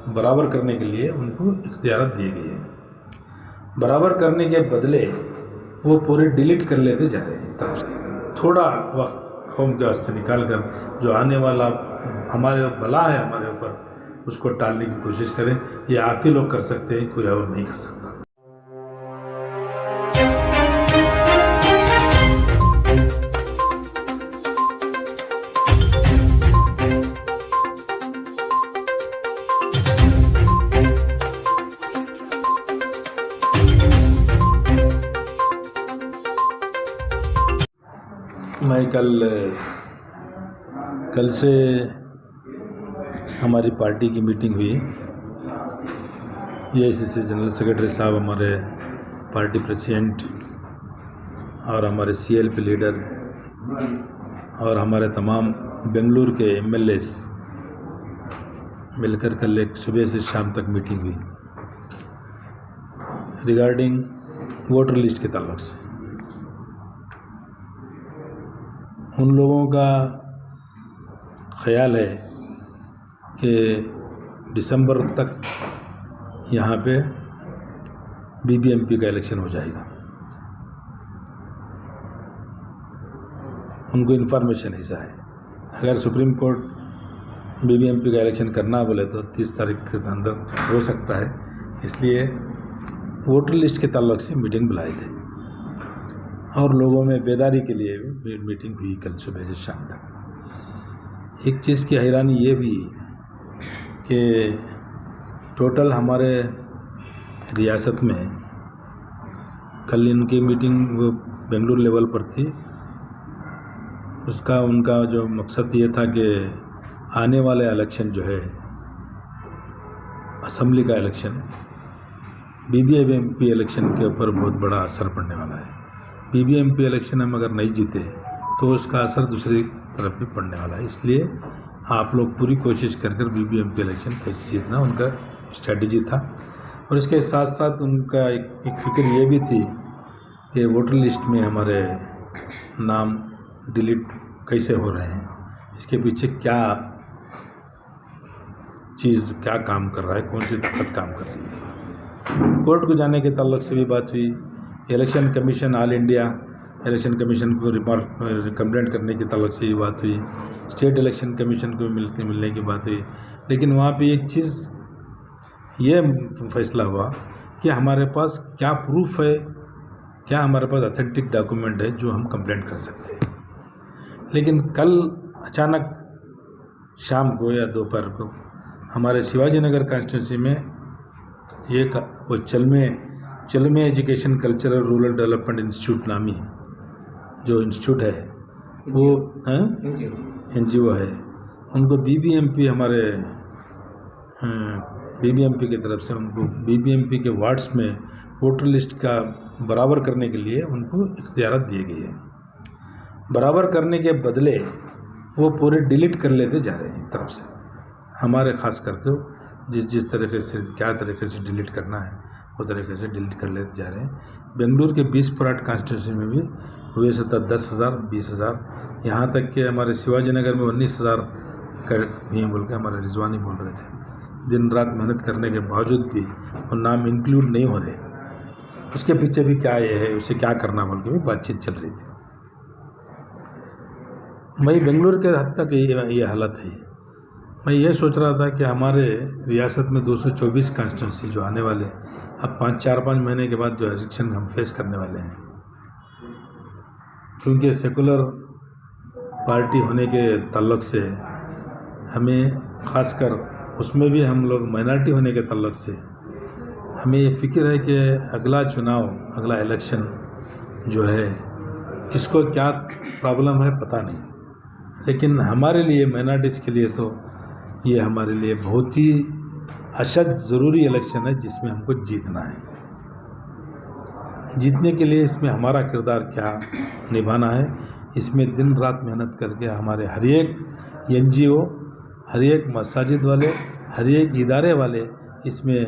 बराबर करने के लिए उनको इख्तियारत दिए गए हैं। बराबर करने के बदले वो पूरे डिलीट कर लेते जा रहे हैं। थोड़ा वक्त कौम के वास्ते निकाल कर जो आने वाला हमारे बला है हमारे ऊपर, उसको टालने की कोशिश करें। ये आप ही लोग कर सकते हैं, कोई और नहीं कर सकता। मैं कल से हमारी पार्टी की मीटिंग हुई। एआईसीसी जनरल सेक्रेटरी साहब, हमारे पार्टी प्रेसिडेंट और हमारे सीएलपी लीडर और हमारे तमाम बेंगलुरु के एमएलएस मिलकर कल एक सुबह से शाम तक मीटिंग हुई रिगार्डिंग वोटर लिस्ट के ताल्लुक से। उन लोगों का ख्याल है कि दिसंबर तक यहाँ पे बीबीएमपी का इलेक्शन हो जाएगा। उनको इन्फॉर्मेशन ऐसा है, अगर सुप्रीम कोर्ट बीबीएमपी का इलेक्शन करना बोले तो 30 तारीख के अंदर हो सकता है। इसलिए वोटर लिस्ट के ताल्लुक से मीटिंग बुलाई थी और लोगों में बेदारी के लिए भी मीटिंग हुई कल सुबह से शाम तक। एक चीज़ की हैरानी ये भी कि टोटल हमारे रियासत में कल इनकी मीटिंग वो बेंगलुरु लेवल पर थी। उनका जो मकसद ये था कि आने वाले इलेक्शन जो है असेंबली का इलेक्शन, बीबीएमपी इलेक्शन के ऊपर बहुत बड़ा असर पड़ने वाला है। बीबीएमपी इलेक्शन हम अगर नहीं जीते तो उसका असर दूसरी तरफ भी पड़ने वाला है। इसलिए आप लोग पूरी कोशिश कर बीबीएमपी इलेक्शन कैसे जीतना उनका स्ट्रेटजी था। और इसके साथ साथ उनका एक फिक्र ये भी थी कि वोटर लिस्ट में हमारे नाम डिलीट कैसे हो रहे हैं, इसके पीछे क्या काम कर रहा है, कौन सी ताकत काम कर रही है। कोर्ट को जाने के ताल्लुक से भी बात हुई। Election commission, all India election commission को कंप्लेंट करने के ताल्लुक से ये बात हुई। स्टेट इलेक्शन कमीशन को मिलने की बात हुई। लेकिन वहाँ पे एक चीज़ ये फैसला हुआ कि हमारे पास क्या प्रूफ है, क्या हमारे पास ऑथेंटिक डॉक्यूमेंट है जो हम कंप्लेंट कर सकते हैं। लेकिन कल अचानक शाम को या दोपहर को हमारे शिवाजी नगर कॉन्स्टिट्यूंसी में एक वो चलमे education cultural rural development institute नामी जो इंस्टीट्यूट है, वो एनजीओ है, उनको बीबीएमपी हमारे बीबीएमपी की तरफ से उनको बीबीएमपी के वार्ड्स में वोटर लिस्ट का बराबर करने के लिए उनको इख्तियारत दिए गए हैं। बराबर करने के बदले वो पूरे डिलीट कर लेते जा रहे हैं एक तरफ से। हमारे ख़ास करके जिस तरीके से क्या तरीके से डिलीट करना है वो तरीके से डिलीट कर लेते जा रहे हैं। बेंगलुरु के 20 पराट कॉन्स्टिट्यूंसी में भी हुए 10,000 20,000, यहाँ तक कि हमारे शिवाजी नगर में 19,000 कर हुए बोल के हमारे रिजवानी बोल रहे थे। दिन रात मेहनत करने के बावजूद भी वो नाम इंक्लूड नहीं हो रहे। उसके पीछे भी क्या ये है, उसे क्या करना बोल के भी बातचीत चल रही थी। वही बेंगलुरु के हद तक ये हालत है। मैं ये सोच रहा था कि हमारे रियासत में 224 कॉन्स्टिट्यूंसी जो आने वाले अब 4-5 महीने के बाद जो इलेक्शन हम फेस करने वाले हैं, क्योंकि सेकुलर पार्टी होने के ताल्लुक से हमें खासकर उसमें भी हम लोग माइनॉरिटी होने के ताल्लुक से हमें ये फिक्र है कि अगला चुनाव, अगला इलेक्शन जो है किसको क्या प्रॉब्लम है पता नहीं, लेकिन हमारे लिए माइनॉरिटीज़ के लिए तो ये हमारे लिए बहुत ही अशद ज़रूरी इलेक्शन है जिसमें हमको जीतना है। जीतने के लिए इसमें हमारा किरदार क्या निभाना है, इसमें दिन रात मेहनत करके हमारे हर एक एनजीओ, हर एक मसाजिद वाले, हर एक इदारे वाले इसमें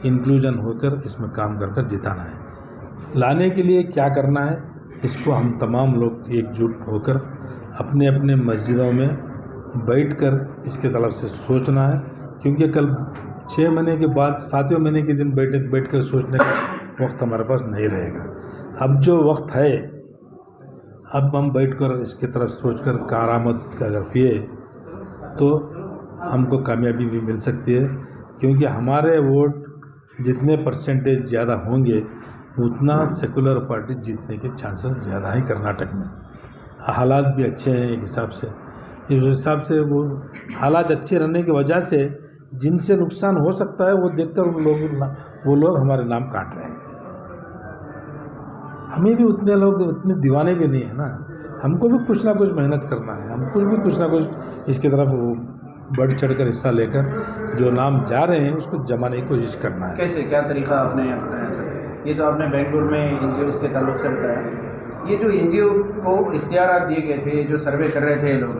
इंक्लूजन होकर इसमें काम कर जिताना है। लाने के लिए क्या करना है, इसको हम तमाम लोग एकजुट होकर अपने अपने मस्जिदों में बैठकर इसके तरफ से सोचना है क्योंकि कल 6 महीने के बाद 7वें महीने के दिन बैठ कर सोचने का वक्त हमारे पास नहीं रहेगा। अब जो वक्त है, अब हम बैठकर इसकी तरफ सोचकर कारामद अगर हुए तो हमको कामयाबी भी मिल सकती है, क्योंकि हमारे वोट जितने परसेंटेज ज़्यादा होंगे उतना सेकुलर पार्टी जीतने के चांसेस ज़्यादा है। कर्नाटक में हालात भी अच्छे हैं एक हिसाब से, इस हिसाब से वो हालात अच्छे रहने की वजह से जिनसे नुकसान हो सकता है वो देखकर वो लोग हमारे नाम काट रहे हैं। हमें भी उतने दीवाने भी नहीं है ना, हमको भी कुछ ना कुछ मेहनत करना है, हमको भी कुछ ना कुछ इसकी तरफ बढ़ चढ़कर हिस्सा लेकर जो नाम जा रहे हैं उसको जमाने की कोशिश करना है। कैसे, क्या तरीका आपने बताया सर? ये तो आपने बेंगलुरु में NGOs के ताल्लुक से बताया, ये जो NGO को इख्तियारात दिए गए थे, जो सर्वे कर रहे थे ये लोग,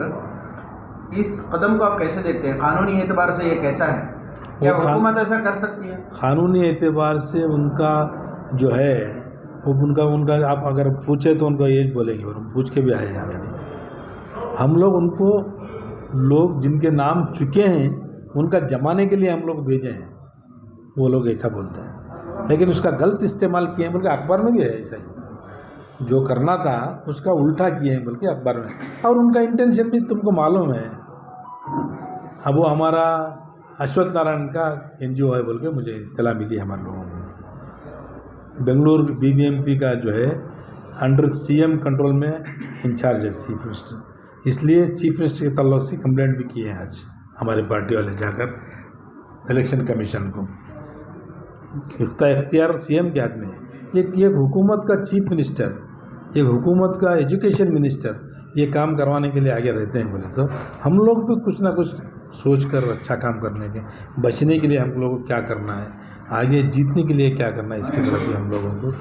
इस कदम को आप कैसे देखते हैं? कानूनी एतबार से ये कैसा है? क्या हुकूमत ऐसा कर सकती है? कानूनी एतबार से उनका जो है वो उनका आप अगर पूछे तो उनका ये बोलेंगे, और हम पूछ के भी आए हैं ऑलरेडी। हम लोग उनको लोग जिनके नाम चुके हैं उनका जमाने के लिए हम लोग भेजे हैं, वो लोग ऐसा बोलते हैं, लेकिन उसका गलत इस्तेमाल किए हैं, बल्कि अखबार में भी है ऐसा ही, जो करना था उसका उल्टा किए हैं बल्कि अखबार में, और उनका इंटेंशन भी तुमको मालूम है। अब वो हमारा अश्वत्थ नारायण का NGO है बोल के मुझे इत्तला मिली हमारे लोगों को। बेंगलुरु BBMP का जो है अंडर CM कंट्रोल में इंचार्ज है चीफ मिनिस्टर, इसलिए चीफ मिनिस्टर के ताल्लुक से कंप्लेंट भी किए हैं आज हमारे पार्टी वाले जाकर इलेक्शन कमीशन को। इख्तियार CM के हाथ में है। एक हुकूमत का चीफ मिनिस्टर, एक हुकूमत का एजुकेशन मिनिस्टर ये काम करवाने के लिए आगे रहते हैं बोले तो हम लोग भी कुछ ना कुछ सोच कर अच्छा काम करने के, बचने के लिए हम लोगों को क्या करना है, आगे जीतने के लिए क्या करना है, इसकी तरफ भी हम लोगों को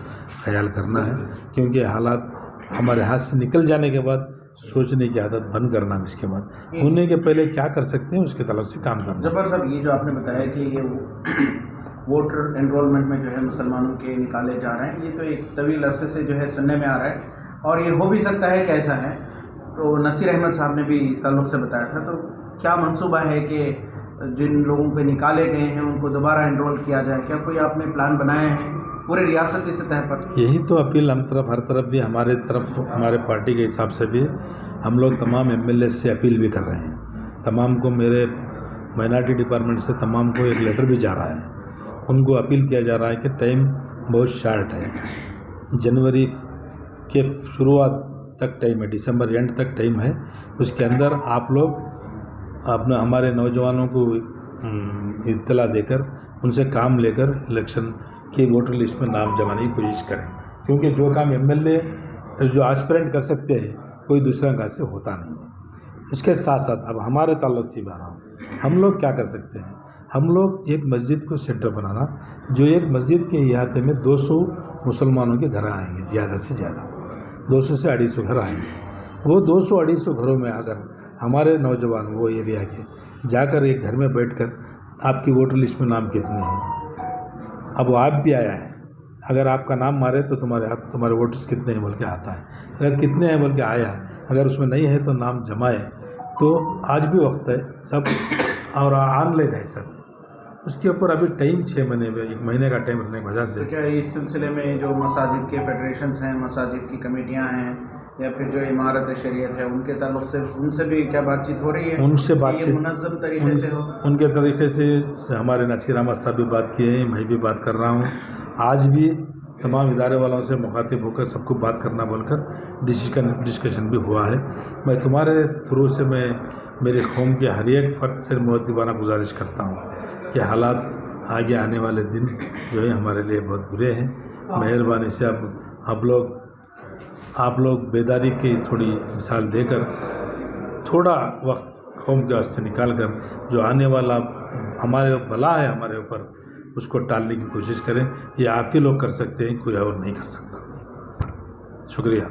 ख्याल करना है। क्योंकि हालात हमारे हाथ से निकल जाने के बाद सोचने की आदत बंद करना है, इसके बाद होने के पहले क्या कर सकते हैं उसके तलब से काम करना। जब्बार साहब, ये जो आपने बताया कि ये वोटर एनरोलमेंट में जो है मुसलमानों के निकाले जा रहे हैं, ये तो एक तवील अरसे से जो है सुनने में आ रहा है, और ये हो भी सकता है कि ऐसा है। तो नसीर अहमद साहब ने भी इस ताल्लुक से बताया था, तो क्या मंसूबा है कि जिन लोगों के निकाले गए हैं उनको दोबारा एनरोल किया जाए? क्या कोई आपने प्लान बनाए हैं पूरे रियासती सतह पर? यही तो अपील हम तरफ हर तरफ भी हमारे तरफ हमारे पार्टी के हिसाब से भी हम लोग तमाम MLA से अपील भी कर रहे हैं। तमाम को मेरे माइनॉरिटी डिपार्टमेंट से तमाम को एक लेटर भी जा रहा है, उनको अपील किया जा रहा है कि टाइम बहुत शार्ट है, जनवरी के शुरुआत तक टाइम है, दिसंबर एंड तक टाइम है, उसके अंदर आप लोग अपना हमारे नौजवानों को इत्तला देकर उनसे काम लेकर इलेक्शन की वोटर लिस्ट में नाम जमाने की कोशिश करें। क्योंकि जो काम MLA जो एस्पिरेंट कर सकते हैं कोई दूसरा का से होता नहीं है। इसके साथ साथ अब हमारे ताल्लुक से बता रहा हूँ, हम लोग क्या कर सकते हैं, हम लोग एक मस्जिद को सेंटर बनाना, जो एक मस्जिद के इहाते में 200 मुसलमानों के घर आएंगे, ज़्यादा से ज़्यादा 200 से 250 घर आएंगे। वो 200-250 घरों में अगर हमारे नौजवान वो एरिया के जाकर एक घर में बैठकर आपकी वोटर लिस्ट में नाम कितने हैं, अब आप भी आया है, अगर आपका नाम मारे तो तुम्हारे वोटर्स कितने हैं बोल के आता है, अगर कितने हैं बोल के आया, अगर उसमें नहीं है तो नाम जमाए। तो आज भी वक्त है सब, और ऑनलाइन है सब, उसके ऊपर अभी टाइम 6 महीने में 1 महीने का टाइम रखने की वजह से। क्या इस सिलसिले में जो मसाजिद के फेडरेशंस हैं, मसाजिद की कमेटियां हैं, या फिर जो इमारत शरीयत है, उनके ताल्लुक से उनसे भी क्या बातचीत हो रही है? उनसे बातचीत मुनज़्ज़म तरीके से हो? उनके तरीके से हमारे नसीर अहमद साहब भी बात किए हैं, मैं भी बात कर रहा हूँ। आज भी तमाम इदारे वालों से मुखातिब होकर सबको बात करना बोलकर डिस्कशन भी हुआ है। मैं तुम्हारे थ्रू से मैं मेरे कौम के हर एक फ़र्द से मुअद्दिबाना गुजारिश करता हूँ कि हालात आगे आने वाले दिन जो है हमारे लिए बहुत बुरे हैं। मेहरबानी से आप लोग बेदारी की थोड़ी मिसाल देकर थोड़ा वक्त कौम के वास्ते निकाल कर जो आने वाला हमारे भला है हमारे ऊपर, उसको टालने की कोशिश करें। ये आप ही लोग कर सकते हैं, कोई और नहीं कर सकता। शुक्रिया।